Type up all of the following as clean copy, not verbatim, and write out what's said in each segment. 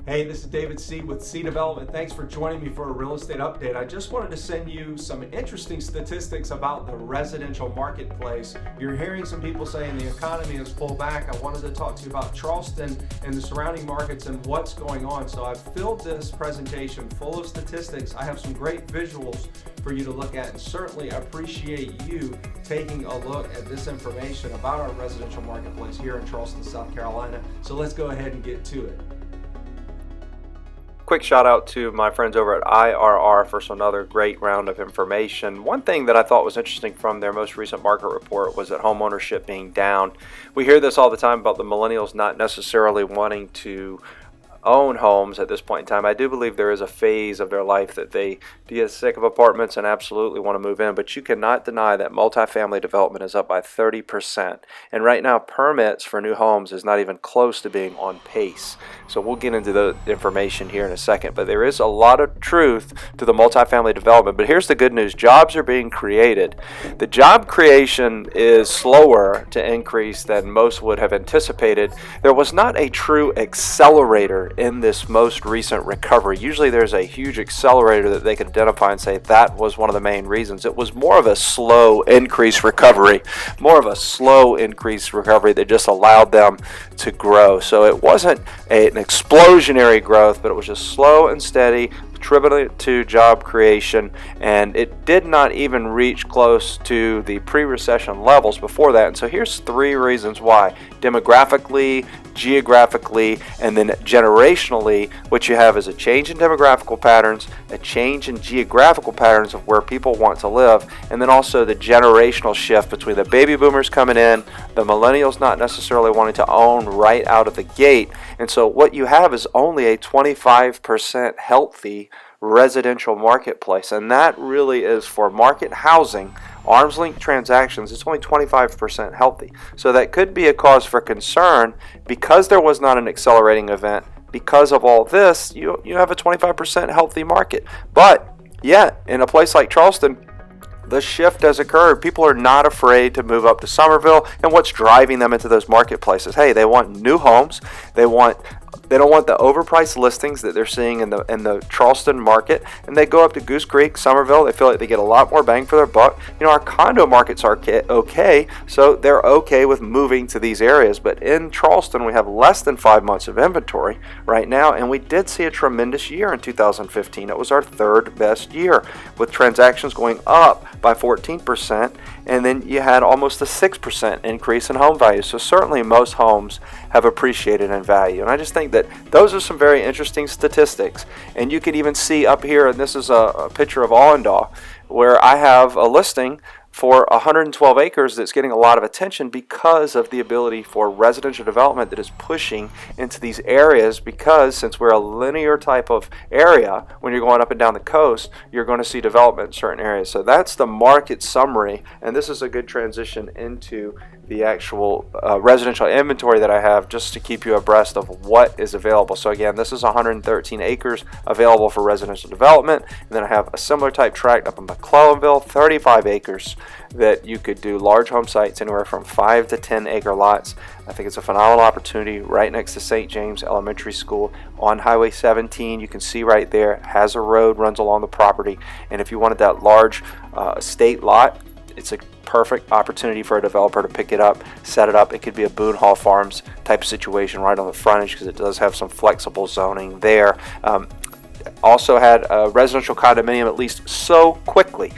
Hey, this is David Seay with Seay Development. Thanks for joining me for a real estate update. I just wanted to send you some interesting statistics about the residential marketplace. You're hearing some people saying the economy has pulled back. I wanted to talk to you about Charleston and the surrounding markets and what's going on. So I've filled this presentation full of statistics. I have some great visuals for you to look at, and certainly appreciate you taking a look at this information about our residential marketplace here in Charleston, South Carolina. So let's go ahead and get to it. Quick shout out to my friends over at IRR for another great round of information. One thing that I thought was interesting from their most recent market report was that home ownership being down. We hear this all the time about the millennials not necessarily wanting to own homes at this point in time. I do believe there is a phase of their life that they get sick of apartments and absolutely want to move in, but you cannot deny that multifamily development is up by 30%. And right now, permits for new homes is not even close to being on pace. So we'll get into the information here in a second, but there is a lot of truth to the multifamily development. But here's the good news. Jobs are being created. The job creation is slower to increase than most would have anticipated. There was not a true accelerator in this most recent recovery. Usually there's a huge accelerator that they could identify and say that was one of the main reasons. It was more of a slow increase recovery, that just allowed them to grow. So it wasn't an explosionary growth, but it was just slow and steady, attributed to job creation, and it did not even reach close to the pre-recession levels before that. And so here's three reasons why. Demographically, geographically, and then generationally, what you have is a change in demographical patterns, a change in geographical patterns of where people want to live, and then also the generational shift between the baby boomers coming in, the millennials not necessarily wanting to own right out of the gate. And so what you have is only a 25% healthy residential marketplace, and that really is for market housing, arm's length transactions. It's only 25% healthy. So that could be a cause for concern because there was not an accelerating event. Because of all this, you have a 25% healthy market. But yet, in a place like Charleston, the shift has occurred. People are not afraid to move up to Summerville, and what's driving them into those marketplaces? Hey, they want new homes. They don't want the overpriced listings that they're seeing in the Charleston market, and they go up to Goose Creek, Summerville. They feel like they get a lot more bang for their buck. Our condo markets are okay, so they're okay with moving to these areas. But in Charleston, we have less than 5 months of inventory right now, and we did see a tremendous year in 2015. It was our third best year, with transactions going up by 14%, and then you had almost a 6% increase in home values. So certainly most homes have appreciated in value, and I just think that those are some very interesting statistics. And you can even see up here, and this is a picture of Allendale, where I have a listing for 112 acres that's getting a lot of attention because of the ability for residential development that is pushing into these areas, because since we're a linear type of area, when you're going up and down the coast, you're going to see development in certain areas. So that's the market summary, and this is a good transition into the actual residential inventory that I have, just to keep you abreast of what is available. So again, this is 113 acres available for residential development, and then I have a similar type tract up in McClellanville, 35 acres that you could do large home sites, anywhere from 5 to 10 acre lots. I think it's a phenomenal opportunity right next to St. James Elementary School on Highway 17. You can see right there, has a road, runs along the property, and if you wanted that large estate lot, it's a perfect opportunity for a developer to pick it up, set it up. It could be a Boone Hall Farms type of situation right on the frontage, because it does have some flexible zoning there. Also had a residential condominium at least so quickly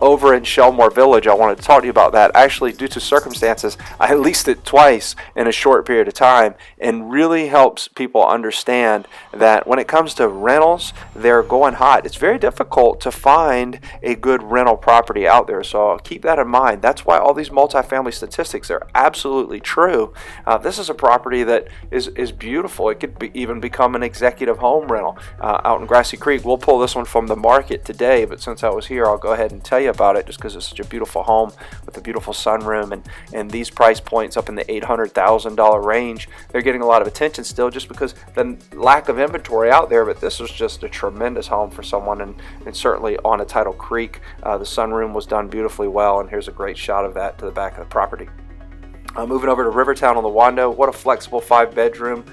over in Shelmore Village. I wanted to talk to you about that. Actually, due to circumstances, I leased it twice in a short period of time, and really helps people understand that when it comes to rentals, they're going hot. It's very difficult to find a good rental property out there, so keep that in mind. That's why all these multifamily statistics are absolutely true. This is a property that is beautiful. It could even become an executive home rental out in Grassy Creek. We'll pull this one from the market today, but since I was here, I'll go ahead and tell you about it, just because it's such a beautiful home with a beautiful sunroom, and these price points up in the $800,000 range, they're getting a lot of attention still, just because the lack of inventory out there. But this was just a tremendous home for someone, and certainly on a tidal creek. The sunroom was done beautifully well, and here's a great shot of that to the back of the property. Moving over to Rivertown on the Wando, what a flexible 5-bedroom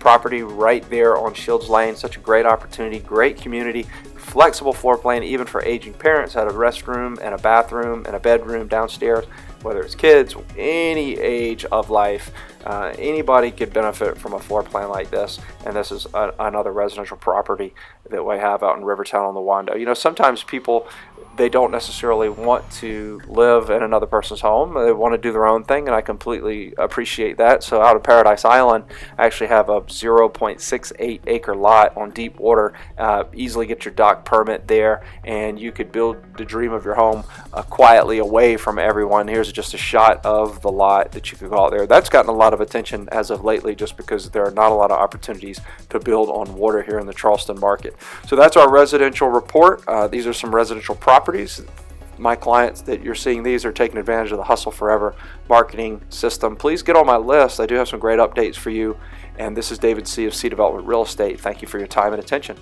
property right there on Shields Lane. Such a great opportunity, great community, flexible floor plan even for aging parents. Had a restroom and a bathroom and a bedroom downstairs. Whether it's kids, any age of life, anybody could benefit from a floor plan like this. And this is another residential property that we have out in Rivertown on the Wando. You know, sometimes people, they don't necessarily want to live in another person's home. They want to do their own thing, and I completely appreciate that. So out of Paradise Island, I actually have a 0.68 acre lot on deep water. Easily get your dock permit there, and you could build the dream of your home quietly away from everyone. Here's just a shot of the lot that you could go out there. That's gotten a lot of attention as of lately, just because there are not a lot of opportunities to build on water here in the Charleston market. So that's our residential report. These are some residential properties. My clients that you're seeing, these are taking advantage of the Hustle Forever marketing system. Please get on my list. I do have some great updates for you. And this is David Seay of Seay Development Real Estate. Thank you for your time and attention.